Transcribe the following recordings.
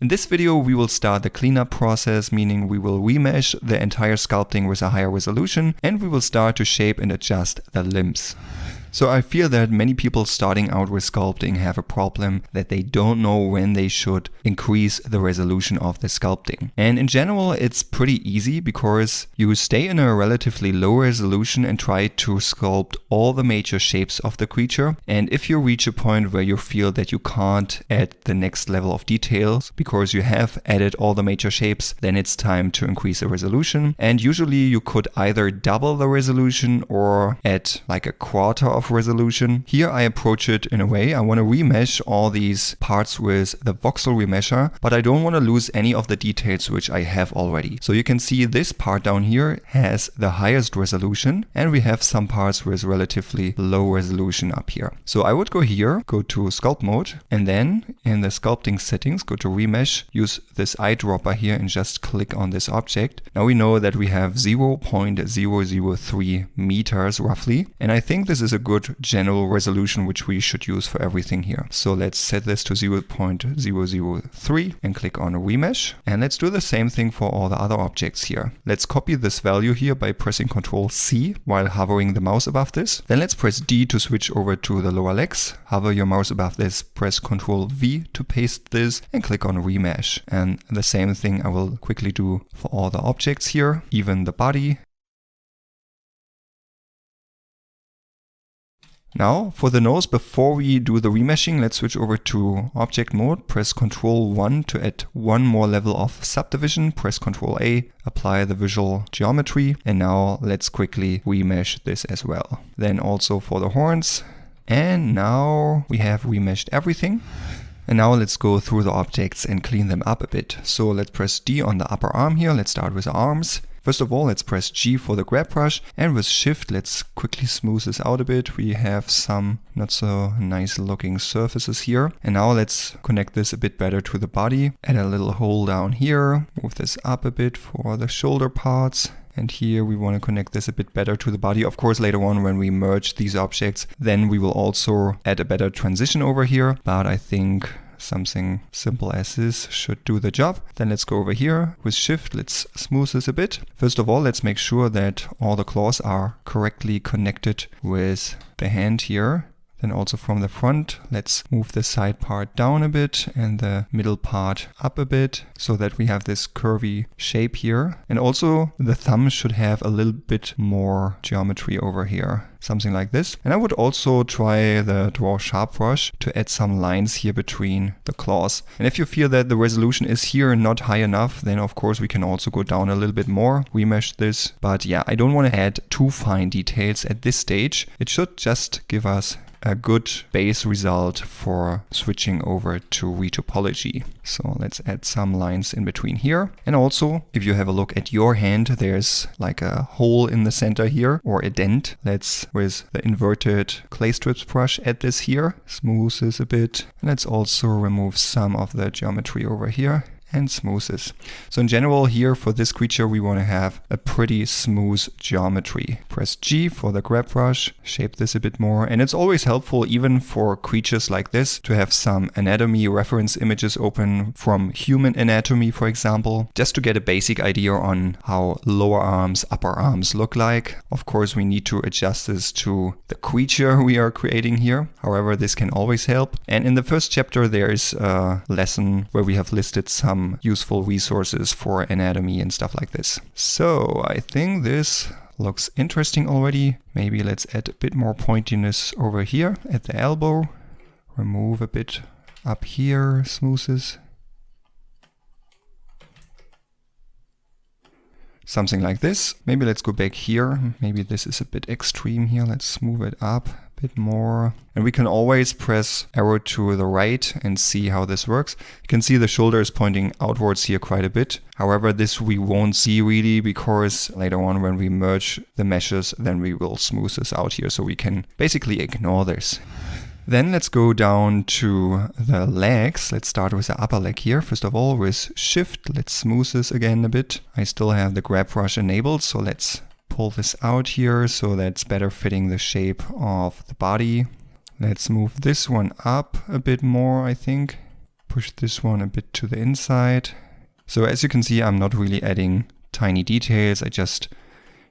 In this video, we will start the cleanup process, meaning we will remesh the entire sculpting with a higher resolution, and we will start to shape and adjust the limbs. So I feel that many people starting out with sculpting have a problem that they don't know when they should increase the resolution of the sculpting. And in general, it's pretty easy because you stay in a relatively low resolution and try to sculpt all the major shapes of the creature. And if you reach a point where you feel that you can't add the next level of details because you have added all the major shapes, then it's time to increase the resolution. And usually you could either double the resolution or add like a quarter of resolution. Here I approach it in a way, I want to remesh all these parts with the voxel remesher, but I don't want to lose any of the details which I have already. So you can see this part down here has the highest resolution, and we have some parts with relatively low resolution up here. So I would go here, go to sculpt mode, and then in the sculpting settings, go to remesh, use this eyedropper here and just click on this object. Now we know that we have 0.003 meters roughly, and I think this is a good general resolution which we should use for everything here. So let's set this to 0.003 and click on remesh, and let's do the same thing for all the other objects here. Let's copy this value here by pressing Ctrl C while hovering the mouse above this. Then let's press D to switch over to the lower legs, hover your mouse above this, press Ctrl V to paste this and click on remesh. And the same thing I will quickly do for all the objects here, even the body. Now for the nose, before we do the remeshing, let's switch over to object mode, press Ctrl 1 to add one more level of subdivision, press Ctrl A, apply the visual geometry, and now let's quickly remesh this as well. Then also for the horns, and now we have remeshed everything. And now let's go through the objects and clean them up a bit. So let's press D on the upper arm here, let's start with the arms. First of all, let's press G for the grab brush, and with Shift, let's quickly smooth this out a bit. We have some not so nice looking surfaces here. And now let's connect this a bit better to the body. Add a little hole down here, move this up a bit for the shoulder parts. And here we want to connect this a bit better to the body. Of course, later on when we merge these objects, then we will also add a better transition over here. But I think something simple as this should do the job. Then let's go over here with Shift, let's smooth this a bit. First of all, let's make sure that all the claws are correctly connected with the hand here. Then also from the front, let's move the side part down a bit and the middle part up a bit so that we have this curvy shape here. And also the thumb should have a little bit more geometry over here. Something like this. And I would also try the Draw Sharp brush to add some lines here between the claws. And if you feel that the resolution is here not high enough, then of course we can also go down a little bit more, remesh this. But yeah, I don't want to add too fine details at this stage. It should just give us a good base result for switching over to retopology. So let's add some lines in between here. And also, if you have a look at your hand, there's like a hole in the center here or a dent. Let's, with the inverted clay strips brush, add this here, smooth this a bit. And let's also remove some of the geometry over here and smooth this. So in general here for this creature we want to have a pretty smooth geometry. Press G for the grab brush, shape this a bit more, and it's always helpful even for creatures like this to have some anatomy reference images open from human anatomy, for example, just to get a basic idea on how lower arms, upper arms look like. Of course we need to adjust this to the creature we are creating here. However, this can always help. And in the first chapter there is a lesson where we have listed some useful resources for anatomy and stuff like this. So I think this looks interesting already. Maybe let's add a bit more pointiness over here at the elbow. Remove a bit up here, smooth this. Something like this. Maybe let's go back here. Maybe this is a bit extreme here. Let's smooth it up a bit more. And we can always press arrow to the right and see how this works. You can see the shoulder is pointing outwards here quite a bit. However, this we won't see really because later on when we merge the meshes, then we will smooth this out here. So we can basically ignore this. Then let's go down to the legs. Let's start with the upper leg here. First of all, with Shift, let's smooth this again a bit. I still have the grab brush enabled, so let's pull this out here so that's better fitting the shape of the body. Let's move this one up a bit more, I think. push this one a bit to the inside. So as you can see, I'm not really adding tiny details. I just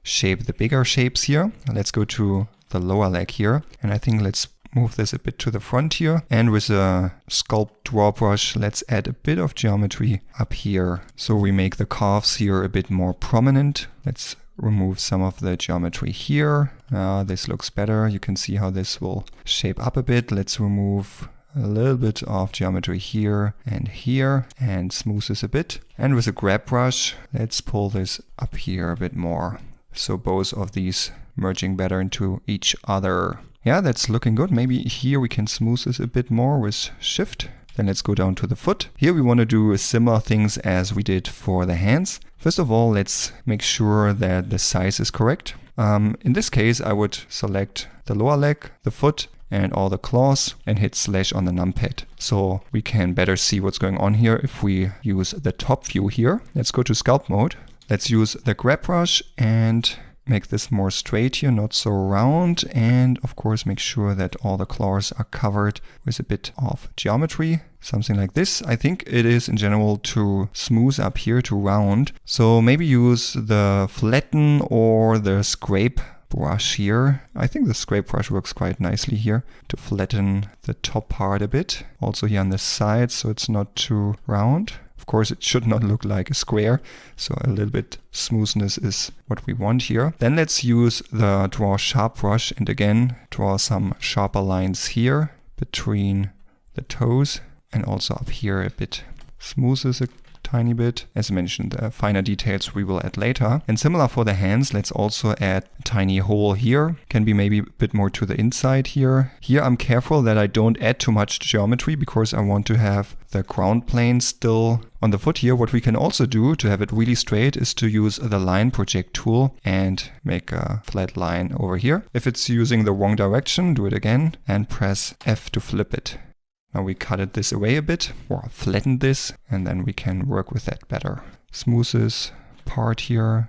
shape the bigger shapes here. Let's go to the lower leg here. And I think let's move this a bit to the front here. And with a sculpt draw brush, let's add a bit of geometry up here. So we make the calves here a bit more prominent. Let's remove some of the geometry here. This looks better. You can see how this will shape up a bit. Let's remove a little bit of geometry here and smooth this a bit. And with a grab brush, let's pull this up here a bit more. So both of these merging better into each other. Yeah, that's looking good. Maybe here we can smooth this a bit more with Shift. Then let's go down to the foot. Here we want to do similar things as we did for the hands. First of all, let's make sure that the size is correct. In this case, I would select the lower leg, the foot, and all the claws and hit slash on the numpad. So we can better see what's going on here if we use the top view here. Let's go to sculpt mode. Let's use the grab brush and make this more straight here, not so round. And of course, make sure that all the claws are covered with a bit of geometry. Something like this. I think it is in general to smooth up here, to round. So maybe use the flatten or the scrape brush here. I think the scrape brush works quite nicely here to flatten the top part a bit. Also here on the side, so it's not too round. Of course, it should not look like a square, so a little bit smoothness is what we want here. Then let's use the draw sharp brush and again draw some sharper lines here between the toes and also up here a bit. Smooth this a tiny bit. As mentioned, finer details we will add later. And similar for the hands, let's also add a tiny hole here. Can be maybe a bit more to the inside here. Here I'm careful that I don't add too much geometry because I want to have the ground plane still on the foot here. What we can also do to have it really straight is to use the line project tool and make a flat line over here. If it's using the wrong direction, do it again and press F to flip it. Now we cutted this away a bit, or flattened this, and then we can work with that better. Smooth this part here.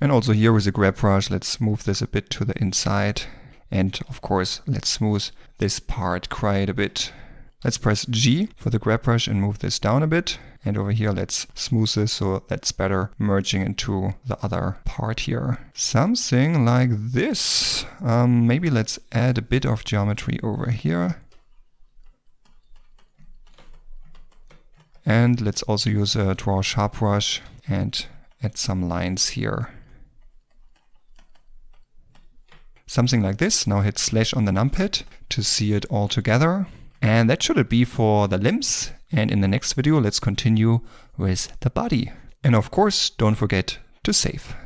And also here with the grab brush, let's move this a bit to the inside. And of course, let's smooth this part quite a bit. Let's press G for the grab brush and move this down a bit. And over here, let's smooth this so that's better merging into the other part here. Something like this. Maybe let's add a bit of geometry over here. And let's also use a draw sharp brush and add some lines here. Something like this. Now hit slash on the numpad to see it all together. And that should it be for the limbs. And in the next video, let's continue with the body. And of course, don't forget to save.